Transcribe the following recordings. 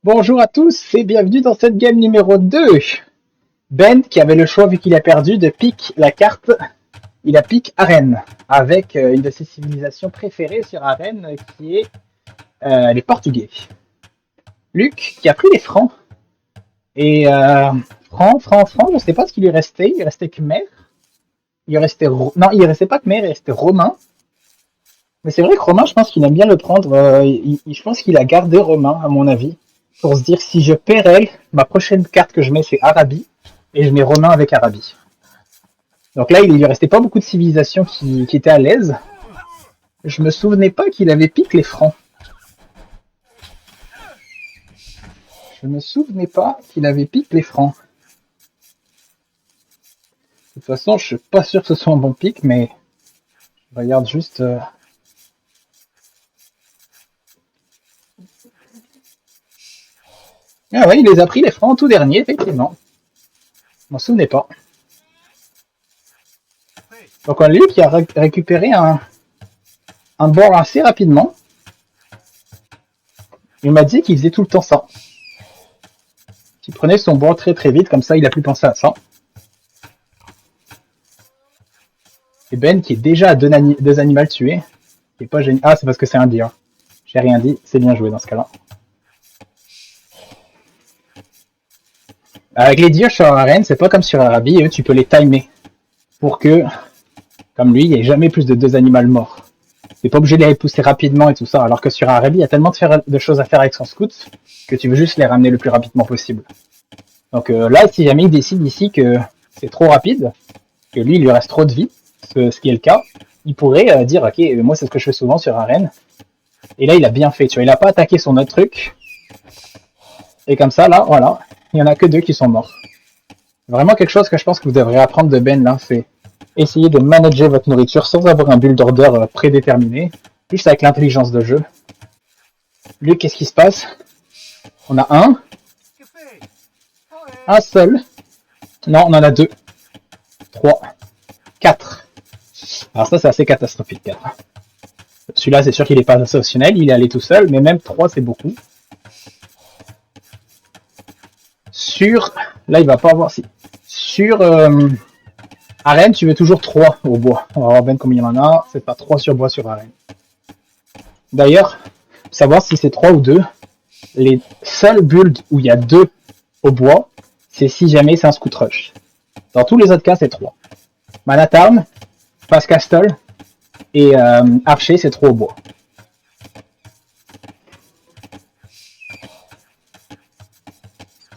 Bonjour à tous et bienvenue dans cette game numéro 2. Ben, qui avait le choix vu qu'il a perdu, de pick la carte, il a pick Arène, avec une de ses civilisations préférées sur Arène, qui est les Portugais. Luc, qui a pris les Francs. Et Franc, je sais pas ce qu'il lui restait. Il restait Khmer. Non, il restait pas Khmer, il restait Romain. Mais c'est vrai que Romain, je pense qu'il aime bien le prendre. Je pense qu'il a gardé Romain, à mon avis, pour se dire si je perds elle, ma prochaine carte que je mets c'est Arabie, et je mets Romain avec Arabie. Donc là, il lui restait pas beaucoup de civilisations qui étaient à l'aise. Je me souvenais pas qu'il avait piqué les Francs. Je me souvenais pas qu'il avait piqué les Francs. De toute façon, je suis pas sûr que ce soit un bon pic, mais je regarde juste. Ah ouais, il les a pris les Francs en tout dernier, effectivement. Je m'en souvenais pas. Donc on a lui qui a récupéré un bord assez rapidement. Il m'a dit qu'il faisait tout le temps ça. Qu'il prenait son bord très très vite, comme ça il a plus pensé à ça. Et Ben qui est déjà à deux animaux tués. Qui est pas génial. Ah, c'est parce que c'est un deer. J'ai rien dit, c'est bien joué dans ce cas-là. Avec les deers sur Arène, c'est pas comme sur Arabie, eux tu peux les timer. Pour que, comme lui, il n'y ait jamais plus de 2 animaux morts. T'es pas obligé de les pousser rapidement et tout ça, alors que sur Arabie, il y a tellement de choses à faire avec son scout que tu veux juste les ramener le plus rapidement possible. Donc là, si jamais il décide ici que c'est trop rapide, que lui, il lui reste trop de vie, ce qui est le cas, il pourrait dire, ok, moi c'est ce que je fais souvent sur Arène, et là il a bien fait, tu vois, il a pas attaqué son autre truc, et comme ça, là, voilà, il y en a que 2 qui sont morts. Vraiment quelque chose que je pense que vous devrez apprendre de Ben, là, c'est essayer de manager votre nourriture sans avoir un build order prédéterminé, juste avec l'intelligence de jeu. Lui, qu'est-ce qui se passe? On a un seul. Non, on en a 2, 3, 4. Alors ça, c'est assez catastrophique, 4. Celui-là, c'est sûr qu'il n'est pas assez optionnel, il est allé tout seul, mais même 3, c'est beaucoup. Sur... Là, il va pas avoir... Si. Sur Arène, tu veux toujours 3 au bois. On va voir bien combien il en a. C'est pas 3 sur bois sur Arène. D'ailleurs, pour savoir si c'est 3 ou 2, les seuls builds où il y a 2 au bois, c'est si jamais c'est un scout rush. Dans tous les autres cas, c'est 3. Manatarm, Pass Castle et Archer, c'est 3 au bois.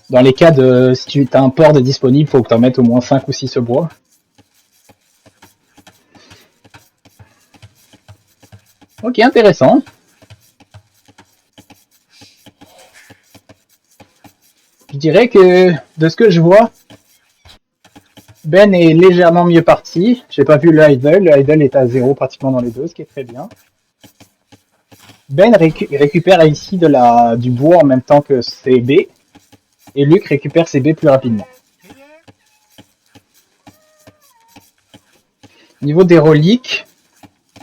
Dans les cas de... Si tu as un port de disponible, il faut que tu en mettes au moins 5 ou 6 au bois. Ok, intéressant. Je dirais que, de ce que je vois, Ben est légèrement mieux parti. J'ai pas vu le idle. Le idle est à 0 pratiquement dans les deux, ce qui est très bien. Ben récupère ici du bois en même temps que ses baies. Et Luc récupère ses baies plus rapidement. Au niveau des reliques,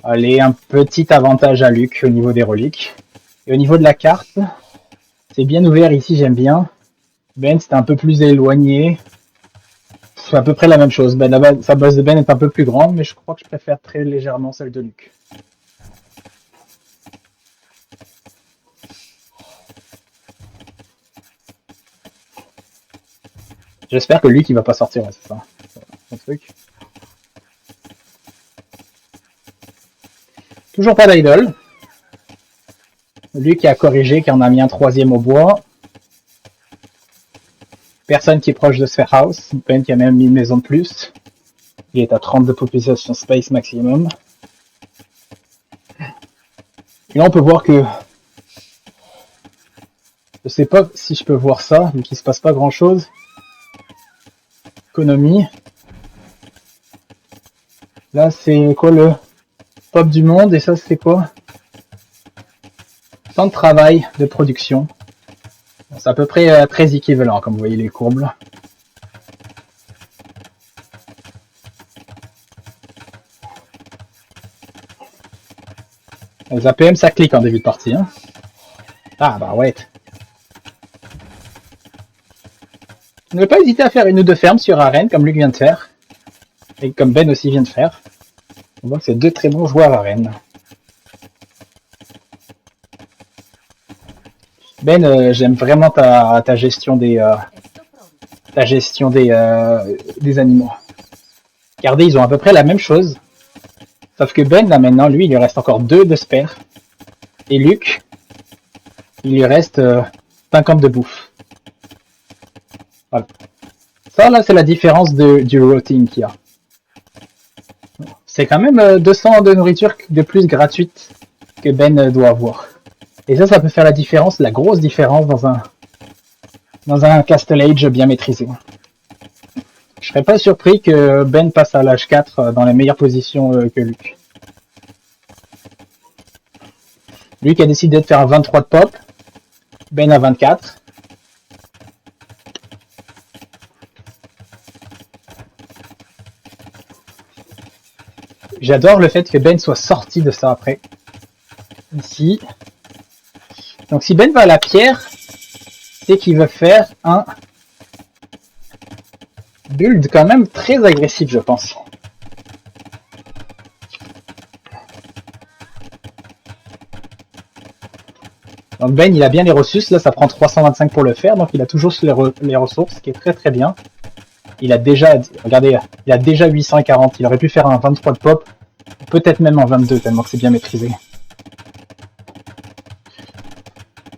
allez, un petit avantage à Luc au niveau des reliques. Et au niveau de la carte, c'est bien ouvert ici, j'aime bien. Ben, c'est un peu plus éloigné. C'est à peu près la même chose. Ben, sa base de Ben est un peu plus grande, mais je crois que je préfère très légèrement celle de Luc. J'espère que Luc il va pas sortir, ouais, c'est ça. Son truc. Toujours pas d'idol. Luc qui a corrigé, qui en a mis un 3e au bois. Personne qui est proche de Sphere House. Ben qui a même mis une maison de plus. Il est à 30 de population space maximum. Et là on peut voir que... Je sais pas si je peux voir ça, vu qu'il se passe pas grand chose. Économie. Là c'est quoi le top du monde, et ça c'est quoi? Temps de travail, de production. C'est à peu près très équivalent, comme vous voyez les courbes. Les APM ça clique en début de partie. Hein. Ah bah ouais. Ne pas hésiter à faire une ou deux fermes sur arène, comme Luc vient de faire. Et comme Ben aussi vient de faire. On voit que c'est deux très bons joueurs arène. Ben, j'aime vraiment ta gestion des animaux. Regardez, ils ont à peu près la même chose. Sauf que Ben, là maintenant, lui, il lui reste encore 2 de spare. Et Luc, il lui reste 50 de bouffe. Voilà. Ça, là, c'est la différence du routing qu'il y a. C'est quand même 200 de nourriture de plus gratuite que Ben doit avoir. Et ça peut faire la différence, la grosse différence dans un Castle Age bien maîtrisé. Je serais pas surpris que Ben passe à l'âge 4 dans les meilleures positions que Luc. Luc a décidé de faire un 23 de pop, Ben à 24. J'adore le fait que Ben soit sorti de ça après. Ici. Donc si Ben va à la pierre, c'est qu'il veut faire un build quand même très agressif, je pense. Donc Ben, il a bien les ressources, là ça prend 325 pour le faire, donc il a toujours les ressources, ce qui est très très bien. Il a déjà, regardez, il a déjà 840, il aurait pu faire un 23 de pop, peut-être même en 22, tellement que c'est bien maîtrisé.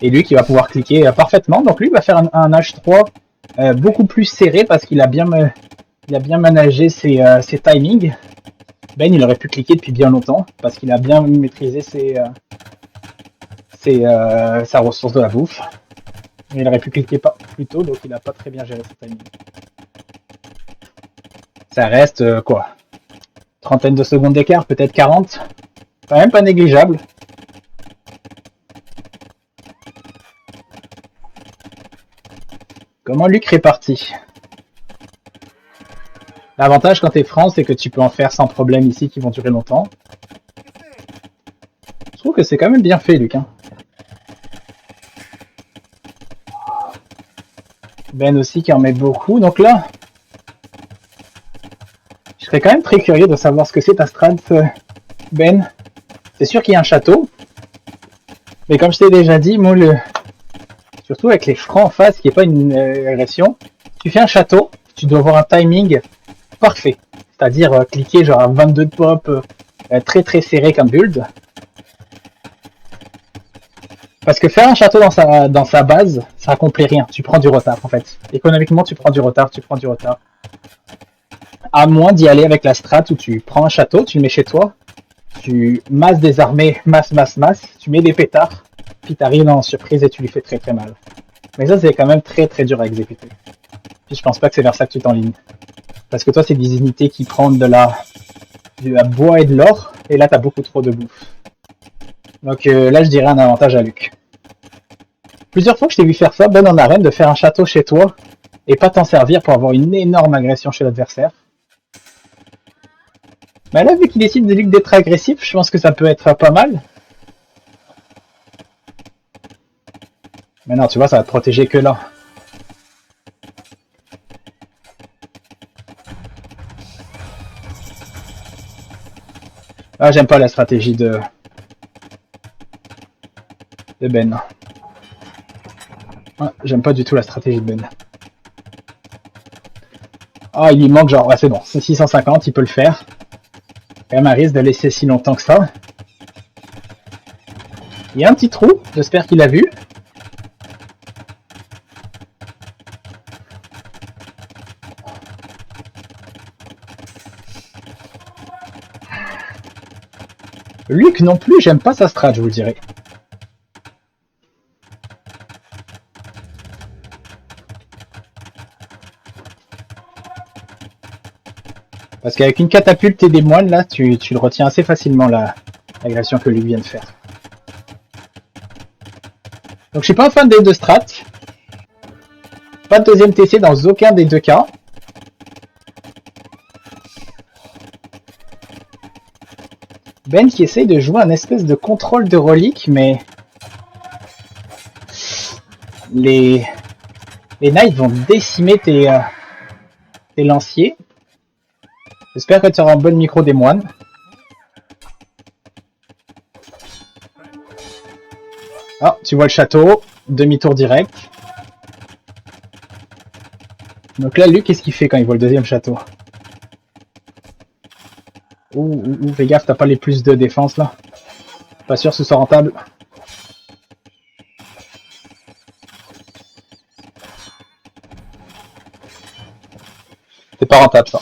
Et lui qui va pouvoir cliquer parfaitement, donc lui va faire un H3 beaucoup plus serré parce qu'il a bien managé ses timings. Ben, il aurait pu cliquer depuis bien longtemps parce qu'il a bien maîtrisé sa ressource de la bouffe. Mais il aurait pu cliquer plus tôt, donc il n'a pas très bien géré ses timings. Ça reste quoi, trentaine de secondes d'écart, peut-être 40. Quand même pas négligeable. Comment Luc répartit? L'avantage quand t'es franc, c'est que tu peux en faire sans problème ici qui vont durer longtemps. Je trouve que c'est quand même bien fait, Luc. Hein. Ben aussi qui en met beaucoup. Donc là, je serais quand même très curieux de savoir ce que c'est ta strat, Ben. C'est sûr qu'il y a un château. Mais comme je t'ai déjà dit, moi, surtout avec les francs en face, qui n'est pas une agression, tu fais un château, tu dois avoir un timing parfait. C'est-à-dire cliquer genre à 22 de pop, très très serré comme build. Parce que faire un château dans sa base, ça accomplit rien. Tu prends du retard en fait. Économiquement, tu prends du retard. À moins d'y aller avec la strat où tu prends un château, tu le mets chez toi, tu masses des armées, masse, tu mets des pétards, puis t'arrives dans la surprise et tu lui fais très très mal. Mais ça, c'est quand même très très dur à exécuter. Puis je pense pas que c'est vers ça que tu t'enlignes. Parce que toi, c'est des unités qui prennent de la bois et de l'or, et là, t'as beaucoup trop de bouffe. Donc là, je dirais un avantage à Luc. Plusieurs fois que je t'ai vu faire ça, Ben en arène, de faire un château chez toi, et pas t'en servir pour avoir une énorme agression chez l'adversaire. Mais là, vu qu'il décide de Luc d'être agressif, je pense que ça peut être pas mal. Mais non, tu vois, ça va te protéger que là. Ah, j'aime pas la stratégie de Ben. Ah, j'aime pas du tout la stratégie de Ben. Ah, il lui manque genre, ouais, c'est bon, c'est 650, il peut le faire. Quand même un risque de laisser si longtemps que ça. Il y a un petit trou, j'espère qu'il a vu. Luc non plus, j'aime pas sa strat, je vous le dirai. Parce qu'avec une catapulte et des moines, là, tu le retiens assez facilement, l'agression que Luc vient de faire. Donc je suis pas un fan des deux strats. Pas de deuxième TC dans aucun des deux cas. Ben qui essaye de jouer un espèce de contrôle de relique, mais Les knights vont décimer tes lanciers. J'espère que tu auras un bon micro des moines. Ah, tu vois le château. Demi-tour direct. Donc là, Luc, qu'est-ce qu'il fait quand il voit le deuxième château? Ouh, fais gaffe, t'as pas les plus de défense là. Pas sûr que ce soit rentable. C'est pas rentable ça.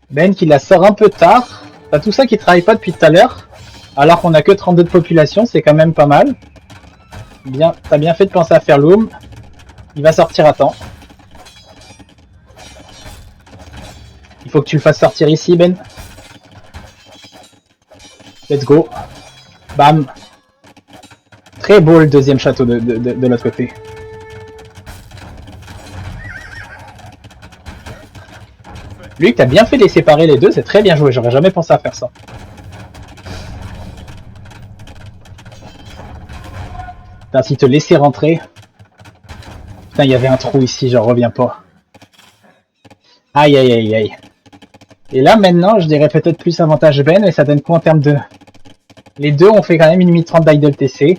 Ben qui la sort un peu tard. T'as tout ça qui travaille pas depuis tout à l'heure. Alors qu'on a que 32 de population, c'est quand même pas mal. Bien, t'as bien fait de penser à faire loom. Il va sortir à temps. Il faut que tu le fasses sortir ici, Ben. Let's go. Bam. Très beau le deuxième château de l'autre côté. Luc, t'as bien fait de les séparer les deux, c'est très bien joué, j'aurais jamais pensé à faire ça. Putain, s'il te laissait rentrer... Putain, il y avait un trou ici, j'en reviens pas. Aïe, aïe, aïe, aïe. Et là, maintenant, je dirais peut-être plus avantage Ben, mais ça donne quoi en termes de... Les deux ont fait quand même une minute 30 d'idle TC.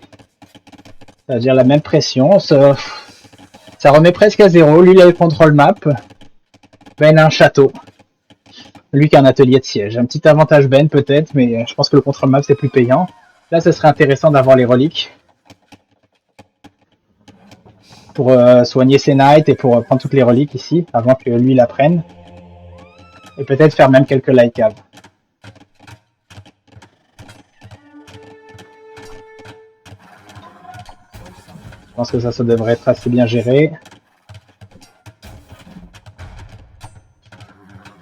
C'est-à-dire la même pression. Ça remet presque à zéro. Lui, il a le contrôle map. Ben a un château. Lui qui a un atelier de siège. Un petit avantage Ben peut-être, mais je pense que le contrôle map c'est plus payant. Là, ce serait intéressant d'avoir les reliques. Pour soigner ses knights et pour prendre toutes les reliques ici, avant que lui la prenne. Et peut-être faire même quelques light caves. Je pense que ça devrait être assez bien géré.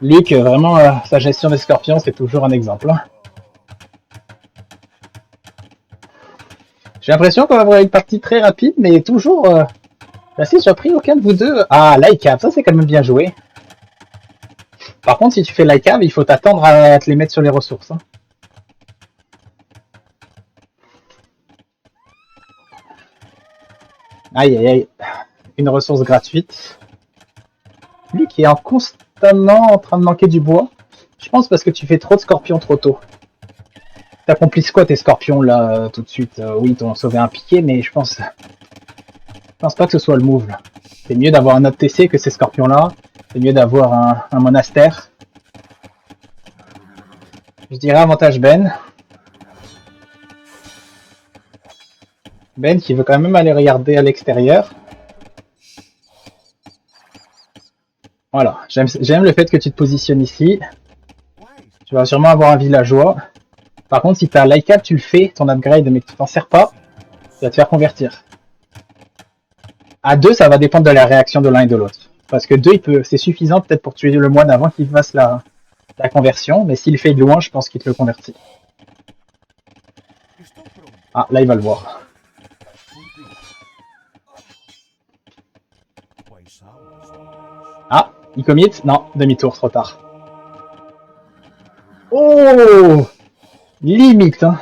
Luc, vraiment, sa gestion des scorpions, c'est toujours un exemple. J'ai l'impression qu'on va avoir une partie très rapide, mais toujours assez surpris, aucun de vous deux. Ah, light cave, ça c'est quand même bien joué. Par contre, si tu fais light cave, il faut t'attendre à te les mettre sur les ressources. Hein. Aïe, aïe, aïe. Une ressource gratuite. Lui qui est constamment en train de manquer du bois. Je pense parce que tu fais trop de scorpions trop tôt. T'accomplisses quoi tes scorpions là tout de suite? Oui, ils t'ont sauvé un piqué, mais je pense pas que ce soit le move là. C'est mieux d'avoir un autre TC que ces scorpions là. C'est mieux d'avoir un monastère. Je dirais avantage Ben. Ben qui veut quand même aller regarder à l'extérieur. Voilà, j'aime le fait que tu te positionnes ici. Tu vas sûrement avoir un villageois. Par contre, si tu as light cap, tu le fais, ton upgrade, mais que tu t'en sers pas, tu vas te faire convertir. À 2, ça va dépendre de la réaction de l'un et de l'autre. Parce que 2, c'est suffisant peut-être pour tuer le moine avant qu'il fasse la conversion, mais s'il fait de loin, je pense qu'il te le convertit. Ah, là il va le voir. Ah, il commit? Non, demi-tour, trop tard. Oh! Limite, hein.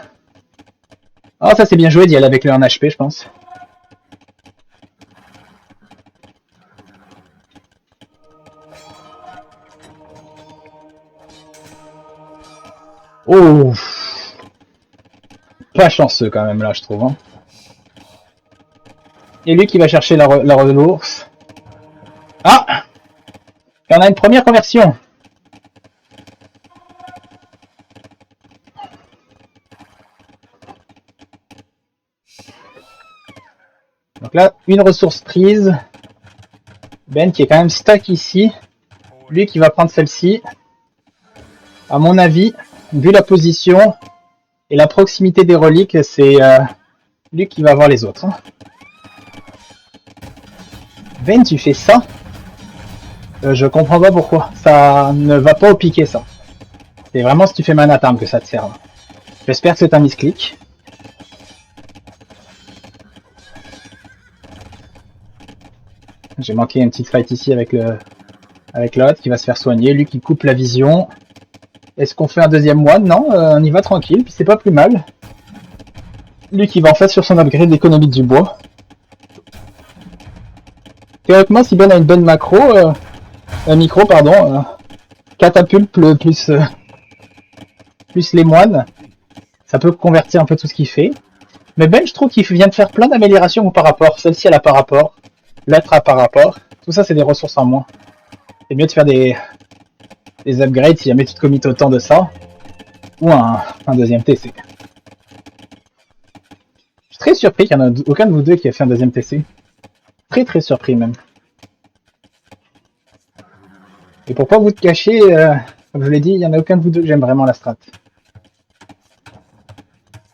Oh, ça c'est bien joué d'y aller avec le 1 HP, je pense. Oh! Pas chanceux quand même là, je trouve. Hein. Et lui qui va chercher la ressource. Ah! Et on a une première conversion. Donc là, une ressource prise. Ben qui est quand même stuck ici. Lui qui va prendre celle-ci. À mon avis, vu la position et la proximité des reliques, c'est lui qui va avoir les autres. Hein. Ben, tu fais ça? Je comprends pas pourquoi. Ça ne va pas au piqué, ça. C'est vraiment si tu fais mana time que ça te sert. J'espère que c'est un misclick. J'ai manqué une petite fight ici avec le Avec l'autre qui va se faire soigner, lui qui coupe la vision. Est-ce qu'on fait un deuxième moine? Non, on y va tranquille, puis c'est pas plus mal. Lui qui va en fait sur son upgrade d'économie du bois. Théoriquement, si Ben a une bonne macro, micro, pardon, catapulte plus les moines, ça peut convertir un peu tout ce qu'il fait. Mais Ben, je trouve qu'il vient de faire plein d'améliorations par rapport. Celle-ci, elle a par rapport. L'autre a par rapport. Tout ça, c'est des ressources en moins. C'est mieux de faire des upgrades si jamais tu te commites autant de ça. Ou un deuxième TC. Je suis très surpris qu'il n'y en a aucun de vous deux qui a fait un deuxième TC. Très surpris même. Et pour pas vous te cacher, comme je l'ai dit, il n'y en a aucun de vous deux que j'aime vraiment la strat.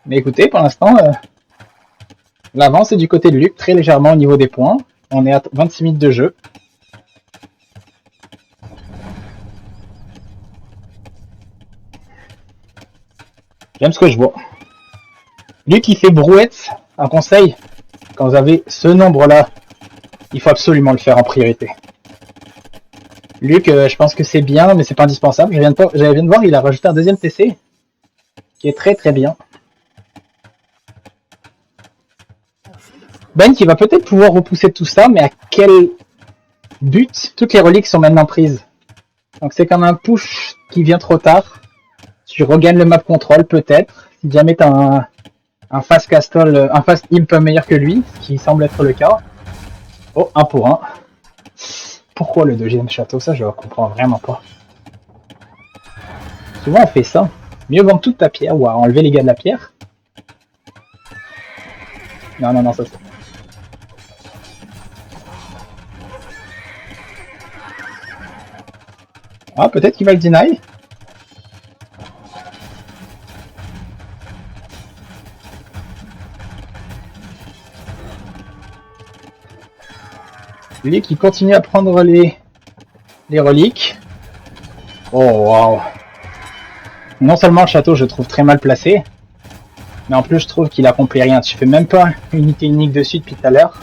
Mais écoutez, pour l'instant, l'avance est du côté de Luc, très légèrement au niveau des points. On est à 26 minutes de jeu. J'aime ce que je vois. Luc, il fait brouette. Un conseil, quand vous avez ce nombre-là, il faut absolument le faire en priorité. Luc, je pense que c'est bien, mais c'est pas indispensable. Je viens de voir, il a rajouté un deuxième TC, qui est très bien. Ben qui va peut-être pouvoir repousser tout ça, mais à quel but? Toutes les reliques sont maintenant prises. Donc c'est comme un push qui vient trop tard. Tu regagnes le map control peut-être, si jamais t'as un fast castle, un fast imp meilleur que lui, ce qui semble être le cas. Oh, 1 pour 1. Pourquoi le deuxième château? Ça je comprends vraiment pas. Souvent on fait ça. Mieux vendre toute ta pierre ou à enlever les gars de la pierre. Non, ça c'est... Ah, peut-être qu'il va le deny. Lui qui continue à prendre les reliques. Oh, waouh. Non seulement le château, je trouve très mal placé, mais en plus, je trouve qu'il accomplit rien. Tu fais même pas une unité unique dessus depuis tout à l'heure.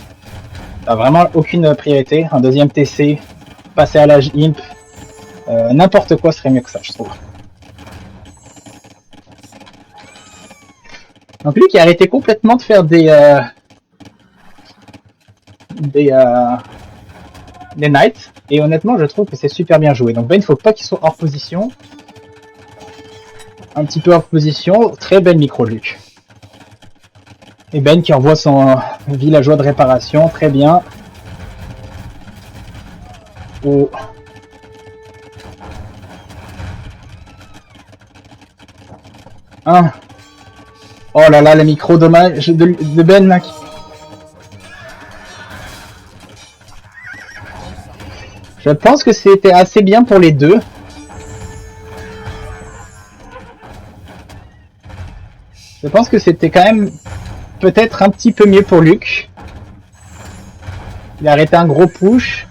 T'as vraiment aucune priorité. Un deuxième TC, passer à l'âge imp, n'importe quoi serait mieux que ça, je trouve. Donc lui qui a arrêté complètement de faire des knights, et honnêtement je trouve que c'est super bien joué. Donc Ben, il ne faut pas qu'il soit hors position. Un petit peu hors position, très belle micro Luc. Et Ben qui envoie son villageois de réparation, très bien. Oh. Oh là là, le micro dommage de Ben là. Je pense que c'était assez bien pour les deux. Je pense que c'était quand même peut-être un petit peu mieux pour Luc. Il a arrêté un gros push.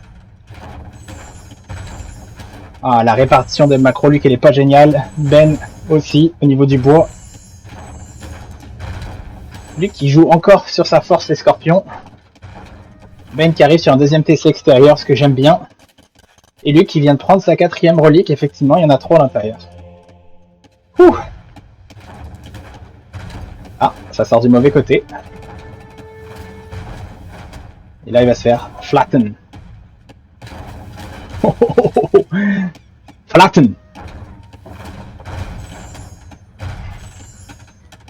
Ah, la répartition de macro Luc elle est pas géniale. Ben aussi au niveau du bois. Luc qui joue encore sur sa force les scorpions. Ben qui arrive sur un deuxième TC extérieur, ce que j'aime bien. Et Luc qui vient de prendre sa 4e relique, effectivement il y en a 3 à l'intérieur. Ouh. Ah, ça sort du mauvais côté. Et là il va se faire flatten. Flatten.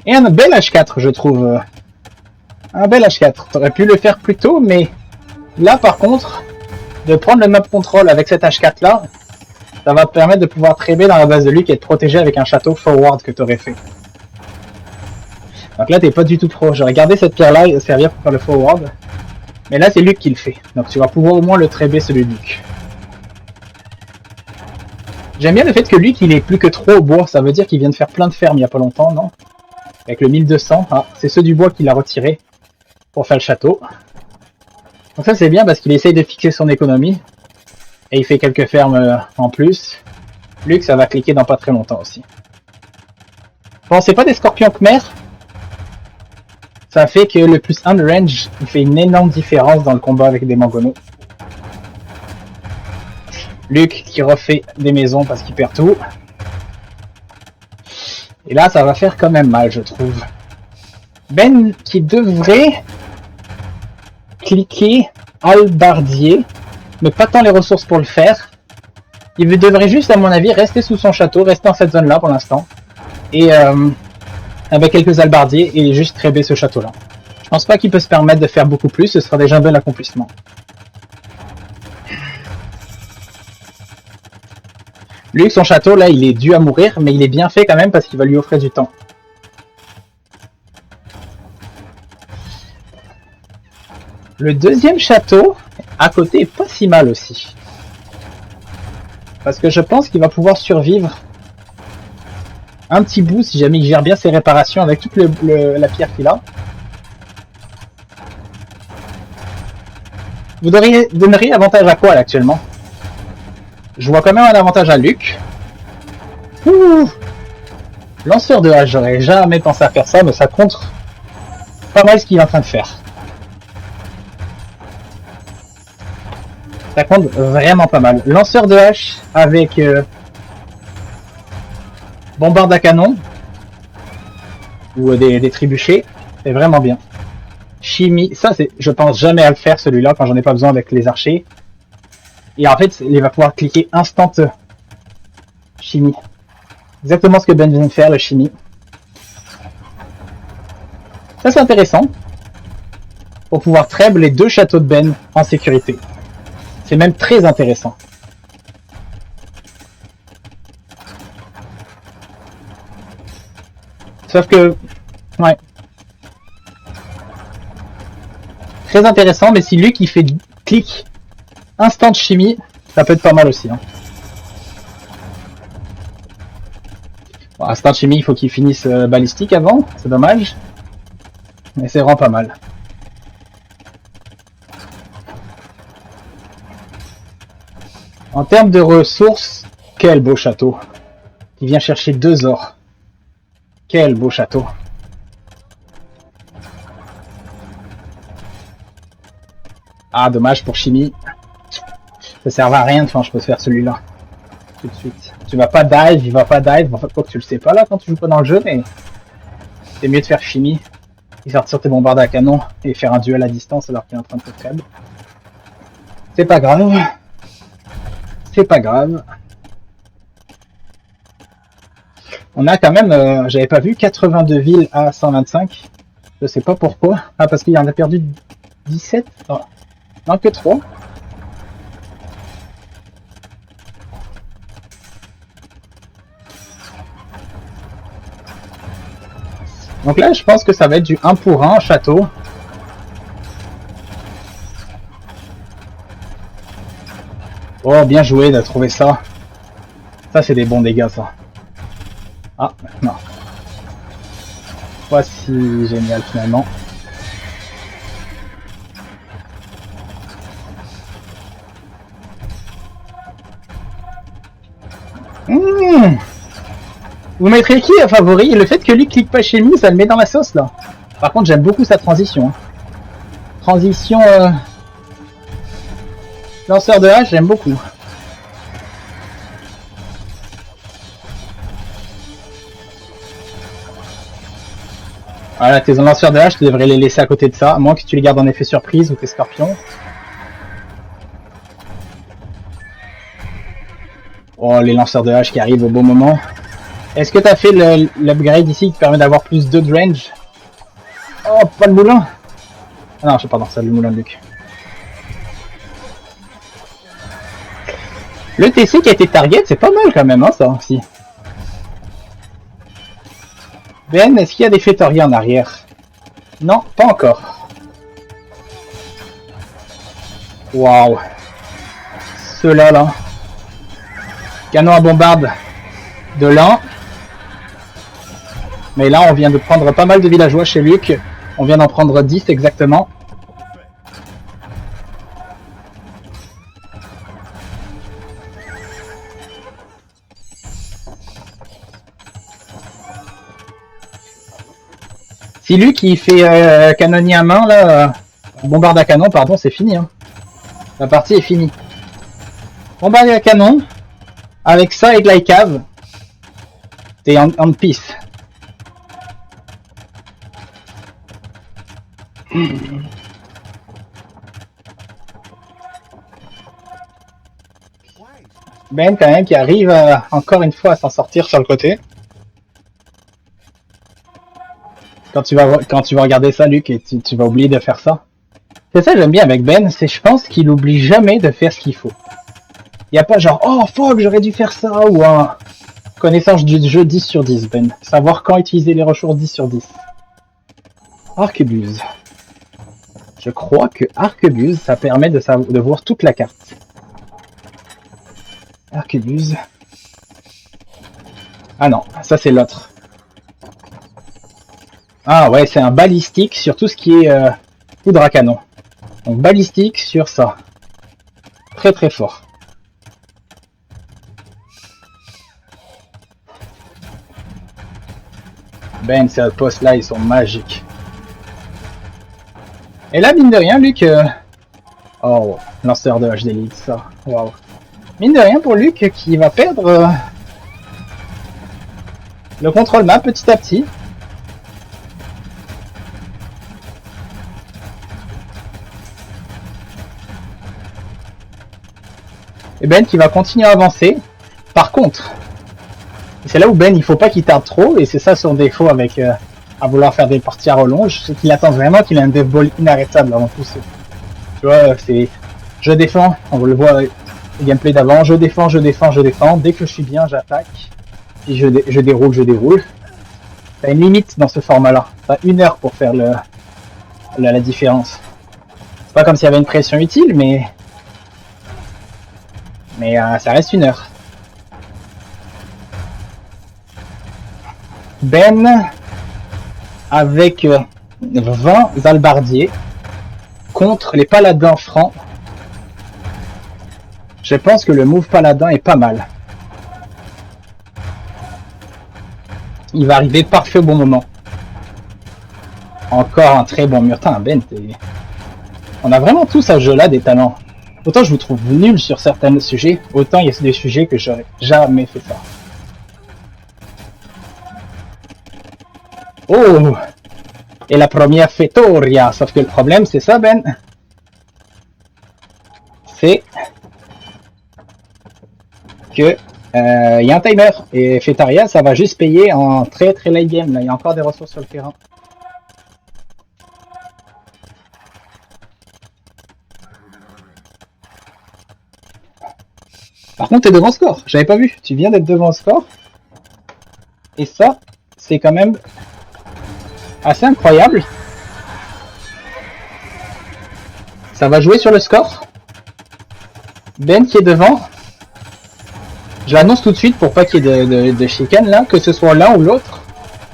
Et un bel H4 je trouve. Un bel H4. T'aurais pu le faire plus tôt, mais là par contre, de prendre le map control avec cet H4 là, ça va te permettre de pouvoir traîner dans la base de Luc et te protéger avec un château forward que tu aurais fait. Donc là t'es pas du tout pro. J'aurais gardé cette pierre là servir pour faire le forward. Mais là c'est Luc qui le fait. Donc tu vas pouvoir au moins le tréber celui de Luc. J'aime bien le fait que Luc il est plus que 3 au bois. Ça veut dire qu'il vient de faire plein de fermes il y a pas longtemps, non? Avec le 1200. Ah, c'est ceux du bois qu'il a retiré pour faire le château. Donc ça c'est bien parce qu'il essaye de fixer son économie. Et il fait quelques fermes en plus. Luc ça va cliquer dans pas très longtemps aussi. Bon c'est pas des scorpions Khmer. Ça fait que le plus 1 de range il fait une énorme différence dans le combat avec des mangonos. Luc qui refait des maisons parce qu'il perd tout. Et là, ça va faire quand même mal, je trouve. Ben qui devrait cliquer halbardier, mais pas tant les ressources pour le faire. Il devrait juste, à mon avis, rester sous son château, rester dans cette zone-là pour l'instant. Et avec quelques halbardiers, et juste tréber ce château-là. Je pense pas qu'il peut se permettre de faire beaucoup plus, ce sera déjà un bel accomplissement. Lui, son château, là, il est dû à mourir, mais il est bien fait quand même parce qu'il va lui offrir du temps. Le deuxième château, à côté, est pas si mal aussi. Parce que je pense qu'il va pouvoir survivre un petit bout si jamais il gère bien ses réparations avec toute la pierre qu'il a. Vous donneriez avantage à quoi là actuellement? Je vois quand même un avantage à Luc. Ouh, lanceur de hache, j'aurais jamais pensé à faire ça, mais ça contre pas mal ce qu'il est en train de faire. Ça compte vraiment pas mal. Lanceur de hache avec bombarde à canon ou des trébuchets, c'est vraiment bien. Chimie, ça c'est, je pense jamais à le faire celui-là quand j'en ai pas besoin avec les archers. Et en fait, il va pouvoir cliquer instant chimie. Exactement ce que Ben vient de faire, le chimie. Ça c'est intéressant. Pour pouvoir trèble les deux châteaux de Ben en sécurité. C'est même très intéressant. Sauf que, ouais. Très intéressant, mais si Luc il fait clic instant de chimie, ça peut être pas mal aussi. Hein. Bon, instant de chimie, il faut qu'il finisse balistique avant, c'est dommage. Mais c'est vraiment pas mal. En termes de ressources, quel beau château. Il vient chercher 2 ors. Quel beau château. Ah, dommage pour chimie. Ça sert à rien de faire, je peux faire celui-là. Tout de suite. Tu vas pas dive, il va pas dive. Enfin, quoi que tu le sais pas là quand tu joues pas dans le jeu, mais c'est mieux de faire chimie. Et sortir tes bombardes à canon et faire un duel à distance alors qu'il est en train de te trade. C'est pas grave. C'est pas grave. On a quand même, j'avais pas vu, 82 villes à 125. Je sais pas pourquoi. Ah, parce qu'il en a perdu 17 ? Oh. Non, que 3. Donc là, je pense que ça va être du 1 pour 1 château. Oh, bien joué de trouver ça. Ça, c'est des bons dégâts, ça. Ah, non. Pas si génial, finalement. Vous mettrez qui à favori? Le fait que lui clique pas chez lui, ça le met dans la sauce, là. Par contre, j'aime beaucoup sa transition. Hein. Transition... lanceur de hache, j'aime beaucoup. Voilà, tes lanceurs de hache, tu devrais les laisser à côté de ça, à moins que tu les gardes en effet surprise ou tes scorpions. Oh, les lanceurs de hache qui arrivent au bon moment. Est-ce que tu as fait l'upgrade ici qui te permet d'avoir plus de range? Oh, pas le moulin. Ah non, je sais pas, non, c'est le moulin de Luc. Le TC qui a été target, c'est pas mal quand même, hein, ça aussi. Ben, est-ce qu'il y a des fétoriers en arrière? Non, pas encore. Waouh. Ceux-là, là. Canon à bombarde de l'an. Mais là, on vient de prendre pas mal de villageois chez Luc. On vient d'en prendre 10 exactement. Si Luc il fait canonnier à main, là, bombarde à canon, pardon, c'est fini. Hein. La partie est finie. Bombardier à canon. Avec ça et de la cave. T'es en piste. Ben quand même qui arrive encore une fois à s'en sortir sur le côté. Quand tu vas regarder ça, Luc, et tu vas oublier de faire ça. C'est ça que j'aime bien avec Ben, c'est je pense qu'il oublie jamais de faire ce qu'il faut. Il n'y a pas genre oh fuck j'aurais dû faire ça ou un connaissance du jeu 10 sur 10 Ben. Savoir quand utiliser les ressources 10 sur 10. Arquebuse. Je crois que Arquebuse ça permet de voir toute la carte. Arquebuse. Ah non, ça c'est l'autre. Ah ouais, c'est un balistique sur tout ce qui est poudre à canon. Donc balistique sur ça. Très très fort. Ben, ces outposts là, ils sont magiques. Et là, mine de rien, Luc... Oh, lanceur de HD Elite, ça. Waouh. Mine de rien pour Luc qui va perdre le contrôle map petit à petit. Et Ben qui va continuer à avancer. Par contre, c'est là où Ben il faut pas qu'il tarde trop, et c'est ça son défaut avec à vouloir faire des parties à rallonge, c'est qu'il attend vraiment qu'il ait un dev ball inarrêtable avant tout ça. Tu vois, c'est je défends, on le voit le gameplay d'avant, je défends, dès que je suis bien j'attaque, puis je déroule. T'as une limite dans ce format là, t'as 1 heure pour faire la différence. C'est pas comme s'il y avait une pression utile, mais ça reste 1 heure. Ben avec 20 albardiers contre les paladins francs. Je pense que le move paladin est pas mal. Il va arriver parfait au bon moment. Encore un très bon mur. Putain, Ben, on a vraiment tous à ce jeu-là des talents. Autant je vous trouve nul sur certains sujets, autant il y a des sujets que j'aurais jamais fait ça. Oh! Et la première Fetoria, sauf que le problème c'est ça Ben. C'est que y a un timer et Fetoria ça va juste payer en très très late game, là il y a encore des ressources sur le terrain. Par contre t'es devant score, j'avais pas vu, tu viens d'être devant score. Et ça, c'est quand même assez incroyable. Ça va jouer sur le score. Ben qui est devant. Je l'annonce tout de suite pour pas qu'il y ait de chicane là, que ce soit l'un ou l'autre.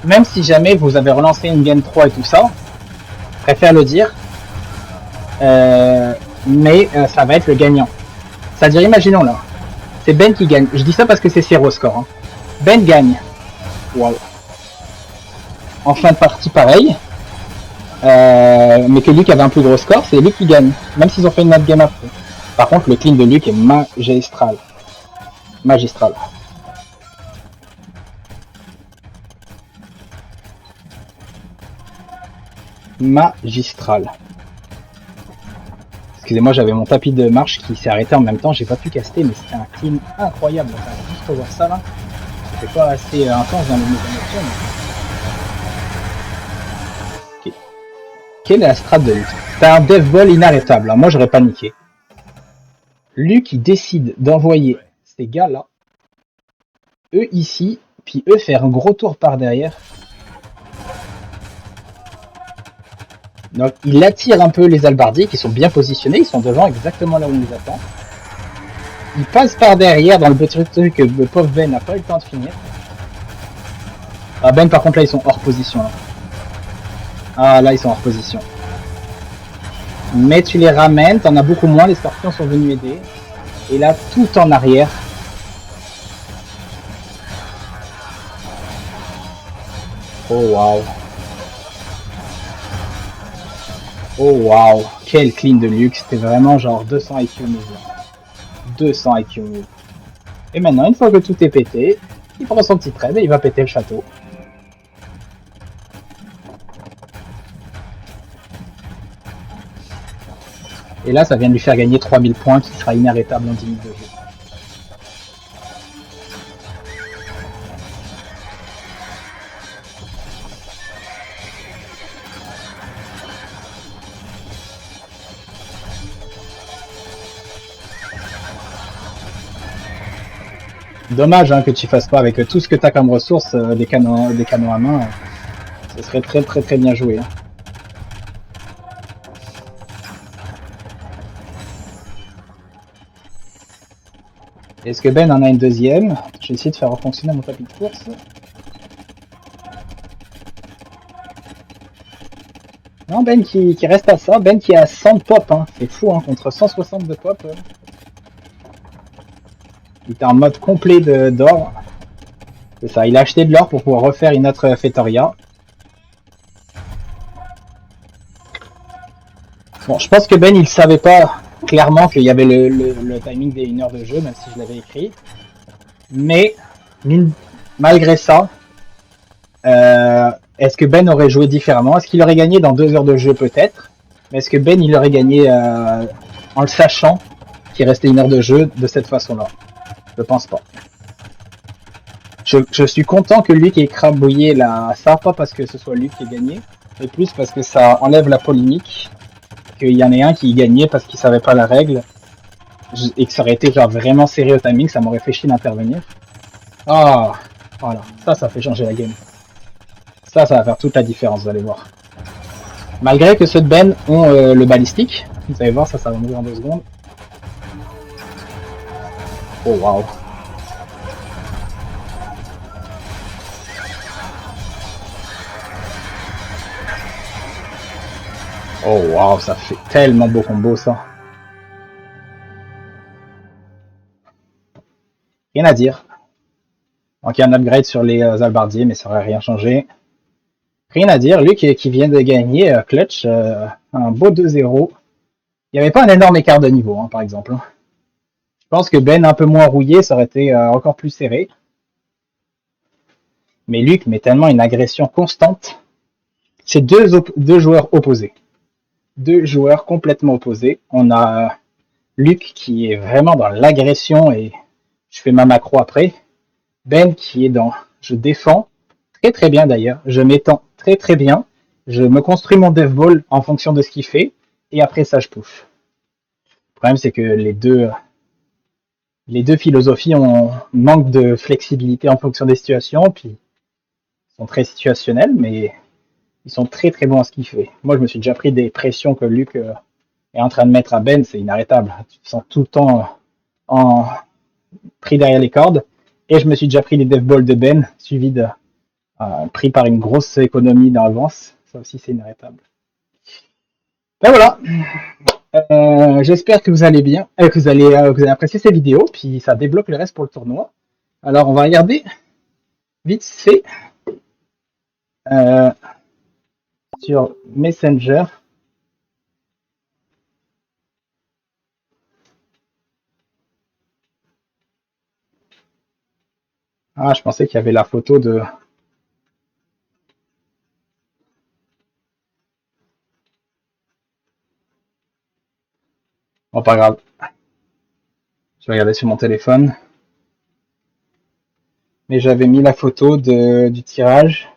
Même si jamais vous avez relancé une game 3 et tout ça, je préfère le dire. Mais ça va être le gagnant. C'est-à-dire, imaginons là, c'est Ben qui gagne. Je dis ça parce que c'est zéro score. Hein. Ben gagne. Wow. En fin de partie, pareil. Mais que Luc avait un plus gros score, c'est Luc qui gagne. Même s'ils ont fait une autre game après. Par contre, le clean de Luc est magistral. Magistral. Magistral. Excusez-moi, j'avais mon tapis de marche qui s'est arrêté en même temps. J'ai pas pu caster, mais c'était un clean incroyable. Donc, juste pour voir ça là. C'était pas assez intense dans les motions. Mais... Okay. Quelle est la strat de Luc? T'as un dev ball inarrêtable. Hein. Moi, j'aurais paniqué. Luc, il décide d'envoyer ces gars-là, eux ici, puis eux faire un gros tour par derrière. Donc, il attire un peu les albardiers qui sont bien positionnés. Ils sont devant exactement là où on les attend. Il passe par derrière dans le petit truc que le pauvre Ben n'a pas eu le temps de finir. Ah Ben par contre là ils sont hors position là. Ah là ils sont hors position. Mais tu les ramènes, t'en as beaucoup moins, les scorpions sont venus aider. Et là tout en arrière. Oh waouh. Oh waouh. Quel clean de luxe, c'était vraiment genre 200 IQ mouvement. 200 IQ. Et maintenant, une fois que tout est pété, il prend son petit trade et il va péter le château. Et là, ça vient de lui faire gagner 3000 points qui sera inarrêtable en 10 minutes de jeu. Dommage hein, que tu fasses pas avec tout ce que tu as comme ressources, des canons à main. Ce serait très bien joué. Hein. Est-ce que Ben en a une deuxième? Je vais essayer de faire fonctionner mon tapis de course. Non, Ben qui reste à ça. Ben qui est à 100 de pop. Hein. C'est fou, hein, contre 160 de pop. Il était en mode complet d'or. C'est ça, il a acheté de l'or pour pouvoir refaire une autre Fetoria. Bon, je pense que Ben, il savait pas clairement qu'il y avait le timing des 1 heure de jeu, même si je l'avais écrit. Mais, malgré ça, est-ce que Ben aurait joué différemment? Est-ce qu'il aurait gagné dans 2 heures de jeu peut-être? Mais est-ce que Ben, il aurait gagné en le sachant qu'il restait 1 heure de jeu de cette façon-là? Je pense pas. Je suis content que Luc ait écrabouillé ça, pas parce que ce soit Luc qui ait gagné, mais plus parce que ça enlève la polémique, qu'il y en ait un qui gagnait parce qu'il savait pas la règle, et que ça aurait été genre vraiment serré au timing, ça m'aurait fait chier d'intervenir. Ah, voilà, ça fait changer la game. Ça va faire toute la différence, vous allez voir. Malgré que ceux de Ben ont le balistique, vous allez voir, ça va mourir en 2 secondes. Oh waouh. Oh waouh, ça fait tellement beau combo ça. Rien à dire. Donc il y a un upgrade sur les albardiers, mais ça n'aurait rien changé. Rien à dire, lui qui vient de gagner clutch, un beau 2-0. Il n'y avait pas un énorme écart de niveau, hein, par exemple. Je pense que Ben un peu moins rouillé, ça aurait été encore plus serré. Mais Luc met tellement une agression constante. C'est deux joueurs opposés. 2 joueurs complètement opposés. On a Luc qui est vraiment dans l'agression et je fais ma macro après. Ben qui est dans je défends très bien d'ailleurs. Je m'étends très bien. Je me construis mon dev ball en fonction de ce qu'il fait et après ça je push. Le problème c'est que les deux philosophies manquent de flexibilité en fonction des situations puis sont très situationnels mais ils sont très bons à ce qu'il fait. Moi je me suis déjà pris des pressions que Luc est en train de mettre à Ben, c'est inarrêtable. Tu te sens tout le temps pris derrière les cordes. Et je me suis déjà pris les dev balls de Ben, suivi de pris par une grosse économie d'avance. Ça aussi, c'est inarrêtable. Ben voilà. J'espère que vous allez bien, que vous allez apprécier ces vidéos, puis ça débloque le reste pour le tournoi. Alors, on va regarder vite fait sur Messenger. Ah, je pensais qu'il y avait la photo de... Bon, pas grave. Je vais regarder sur mon téléphone. Mais j'avais mis la photo du tirage.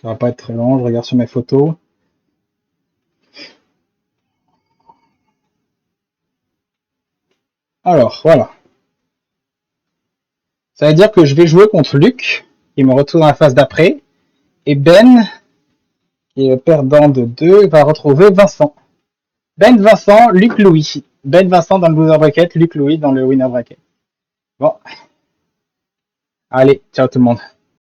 Ça va pas être très long, je regarde sur mes photos. Alors, voilà. Ça veut dire que je vais jouer contre Luc, qui me retrouve dans la phase d'après, et Ben, qui est le perdant de 2, va retrouver Vincent. Ben, Vincent, Luc, Louis. Ben, Vincent dans le loser bracket, Luc, Louis dans le winner bracket. Bon. Allez, ciao tout le monde.